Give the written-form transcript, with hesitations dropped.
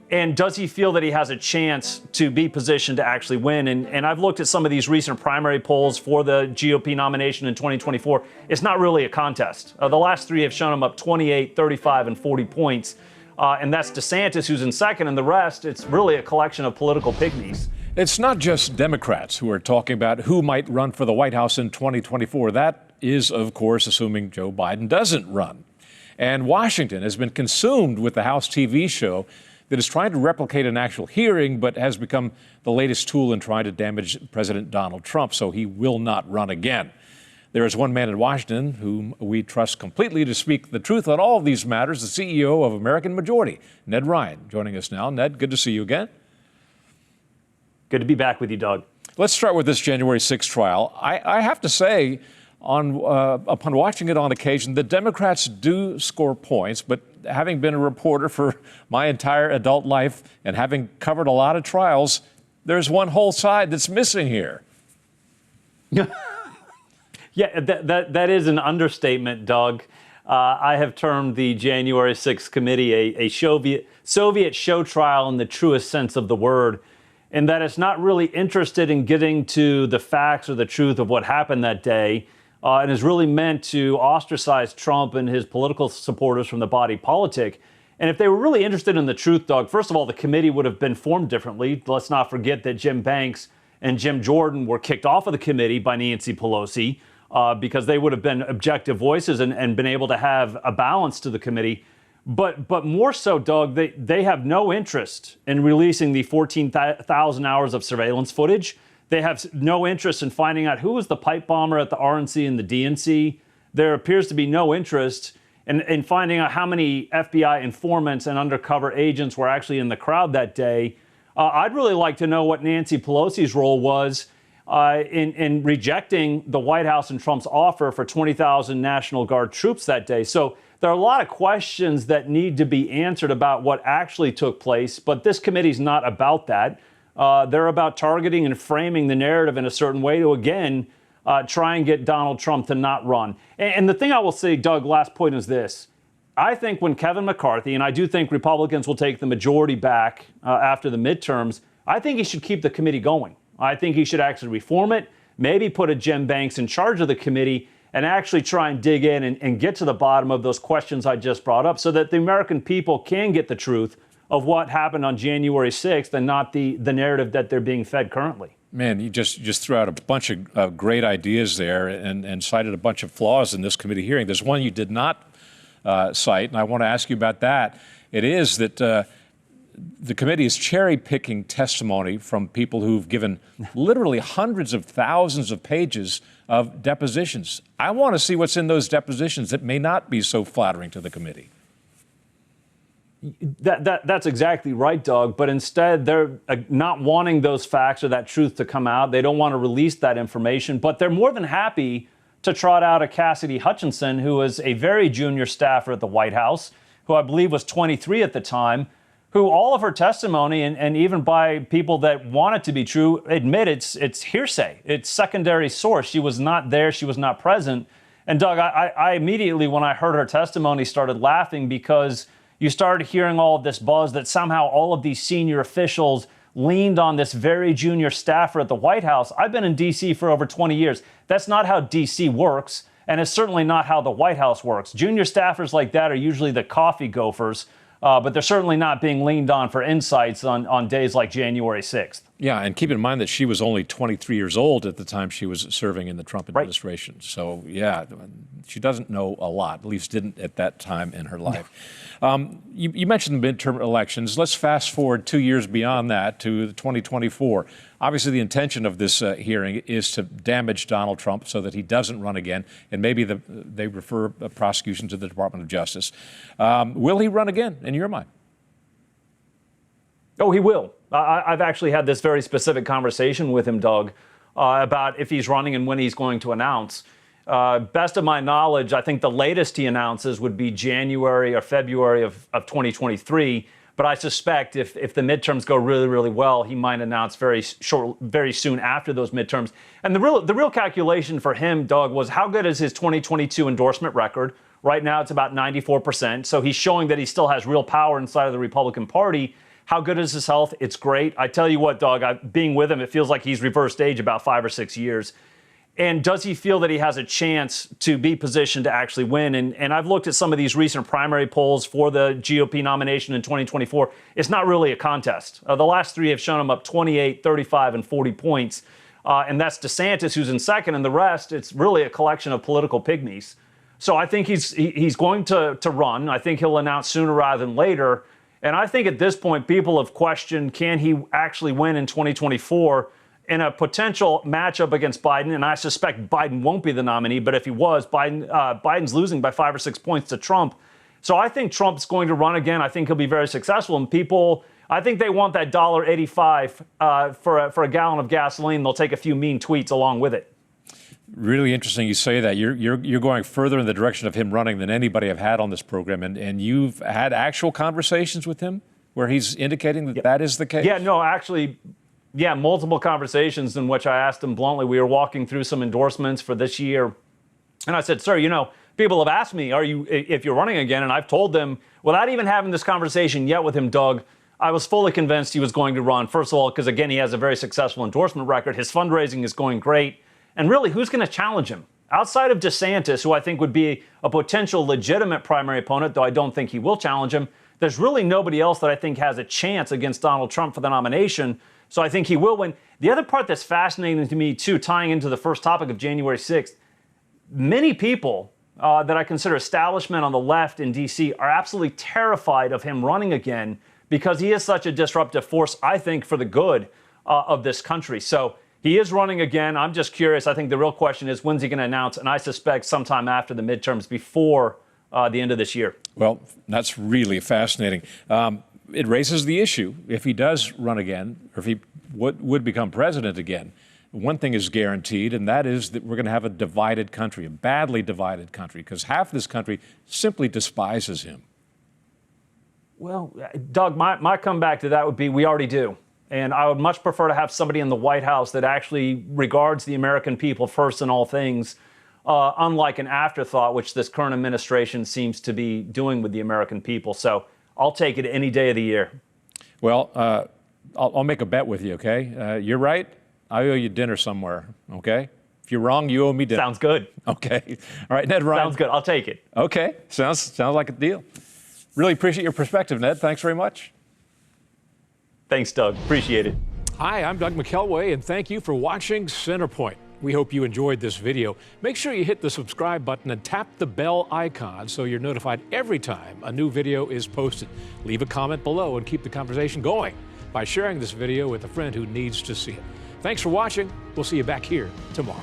And does he feel that he has a chance to be positioned to actually win? And I've looked at some of these recent primary polls for the GOP nomination in 2024. It's not really a contest. The last three have shown him up 28, 35, and 40 points. And that's DeSantis, who's in second, and the rest, it's really a collection of political pygmies. It's not just Democrats who are talking about who might run for the White House in 2024. That is, of course, assuming Joe Biden doesn't run. And Washington has been consumed with the House TV show that is trying to replicate an actual hearing, but has become the latest tool in trying to damage President Donald Trump, so he will not run again. There is one man in Washington whom we trust completely to speak the truth on all of these matters, the CEO of American Majority, Ned Ryun, joining us now. Ned, good to see you again. Good to be back with you, Doug. Let's start with this January 6th trial. I have to say, upon watching it on occasion, the Democrats do score points, but having been a reporter for my entire adult life and having covered a lot of trials, there's one whole side that's missing here. Yeah, that is an understatement, Doug. I have termed the January 6th committee a Soviet show trial in the truest sense of the word, in that it's not really interested in getting to the facts or the truth of what happened that day, and is really meant to ostracize Trump and his political supporters from the body politic. And if they were really interested in the truth, Doug, first of all, the committee would have been formed differently. Let's not forget that Jim Banks and Jim Jordan were kicked off of the committee by Nancy Pelosi because they would have been objective voices and been able to have a balance to the committee. But more so, Doug, they have no interest in releasing the 14,000 hours of surveillance footage. They have no interest in finding out who was the pipe bomber at the RNC and the DNC. There appears to be no interest in finding out how many FBI informants and undercover agents were actually in the crowd that day. I'd really like to know what Nancy Pelosi's role was in rejecting the White House and Trump's offer for 20,000 National Guard troops that day. So there are a lot of questions that need to be answered about what actually took place, but this committee's not about that. They're about targeting and framing the narrative in a certain way to, again, try and get Donald Trump to not run. And the thing I will say, Doug, last point is this. I think when Kevin McCarthy, and I do think Republicans will take the majority back after the midterms, I think he should keep the committee going. I think he should actually reform it, maybe put a Jim Banks in charge of the committee, and actually try and dig in and get to the bottom of those questions I just brought up so that the American people can get the truth of what happened on January 6th and not the narrative that they're being fed currently. Man, you just threw out a bunch of great ideas there and cited a bunch of flaws in this committee hearing. There's one you did not cite, and I want to ask you about that. It is that the committee is cherry-picking testimony from people who've given literally hundreds of thousands of pages of depositions. I want to see what's in those depositions that may not be so flattering to the committee. That's exactly right, Doug. But instead, they're not wanting those facts or that truth to come out. They don't want to release that information. But they're more than happy to trot out a Cassidy Hutchinson, who was a very junior staffer at the White House, who I believe was 23 at the time, who all of her testimony, and even by people that want it to be true, admit it's hearsay. It's secondary source. She was not there. She was not present. And Doug, I immediately, when I heard her testimony, started laughing because you started hearing all of this buzz that somehow all of these senior officials leaned on this very junior staffer at the White House. I've been in D.C. for over 20 years. That's not how D.C. works, and it's certainly not how the White House works. Junior staffers like that are usually the coffee gophers, but they're certainly not being leaned on for insights on days like January 6th. Yeah, and keep in mind that she was only 23 years old at the time she was serving in the Trump administration. Right. So, yeah, she doesn't know a lot, at least didn't at that time in her life. You mentioned the midterm elections. Let's fast forward 2 years beyond that to 2024. Obviously, the intention of this hearing is to damage Donald Trump so that he doesn't run again, and maybe they refer a prosecution to the Department of Justice. Will he run again, in your mind? Oh, he will. I've actually had this very specific conversation with him, Doug, about if he's running and when he's going to announce. Best of my knowledge, I think the latest he announces would be January or February of 2023. But I suspect if the midterms go really, really well, he might announce very soon after those midterms. And the real calculation for him, Doug, was how good is his 2022 endorsement record? Right now, it's about 94%. So he's showing that he still has real power inside of the Republican Party. How good is his health? It's great. I tell you what, Doug, being with him, it feels like he's reversed age about 5 or 6 years. And does he feel that he has a chance to be positioned to actually win? And I've looked at some of these recent primary polls for the GOP nomination in 2024. It's not really a contest. The last 3 have shown him up 28, 35, and 40 points. And that's DeSantis, who's in second, and the rest, it's really a collection of political pygmies. So I think he's going to run. I think he'll announce sooner rather than later. And I think at this point, people have questioned, can he actually win in 2024 in a potential matchup against Biden? And I suspect Biden won't be the nominee, but if he was, Biden's losing by 5 or 6 points to Trump. So I think Trump's going to run again. I think he'll be very successful. And people, I think they want that $1.85 for a gallon of gasoline. They'll take a few mean tweets along with it. Really interesting you say that. You're going further in the direction of him running than anybody I've had on this program. And you've had actual conversations with him where he's indicating that that is the case? Yeah, no, actually, yeah, multiple conversations in which I asked him bluntly. We were walking through some endorsements for this year. And I said, sir, people have asked me, if you're running again? And I've told them, without even having this conversation yet with him, Doug, I was fully convinced he was going to run. First of all, because, again, he has a very successful endorsement record. His fundraising is going great. And really, who's going to challenge him? Outside of DeSantis, who I think would be a potential legitimate primary opponent, though I don't think he will challenge him, there's really nobody else that I think has a chance against Donald Trump for the nomination. So I think he will win. The other part that's fascinating to me, too, tying into the first topic of January 6th, many people that I consider establishment on the left in D.C. are absolutely terrified of him running again because he is such a disruptive force, I think, for the good of this country. So he is running again. I'm just curious. I think the real question is, when's he going to announce? And I suspect sometime after the midterms, before the end of this year. Well, that's really fascinating. It raises the issue, if he does run again, or if he would become president again, one thing is guaranteed, and that is that we're going to have a divided country, a badly divided country, because half this country simply despises him. Well, Doug, my comeback to that would be we already do. And I would much prefer to have somebody in the White House that actually regards the American people first in all things, unlike an afterthought, which this current administration seems to be doing with the American people. So I'll take it any day of the year. Well, I'll make a bet with you, okay? You're right. I owe you dinner somewhere, okay? If you're wrong, you owe me dinner. Sounds good. Okay. All right, Ned Ryun. Sounds good. I'll take it. Okay. Sounds like a deal. Really appreciate your perspective, Ned. Thanks very much. Thanks, Doug. Appreciate it. Hi, I'm Doug McKelway, and thank you for watching Centerpoint. We hope you enjoyed this video. Make sure you hit the subscribe button and tap the bell icon so you're notified every time a new video is posted. Leave a comment below and keep the conversation going by sharing this video with a friend who needs to see it. Thanks for watching. We'll see you back here tomorrow.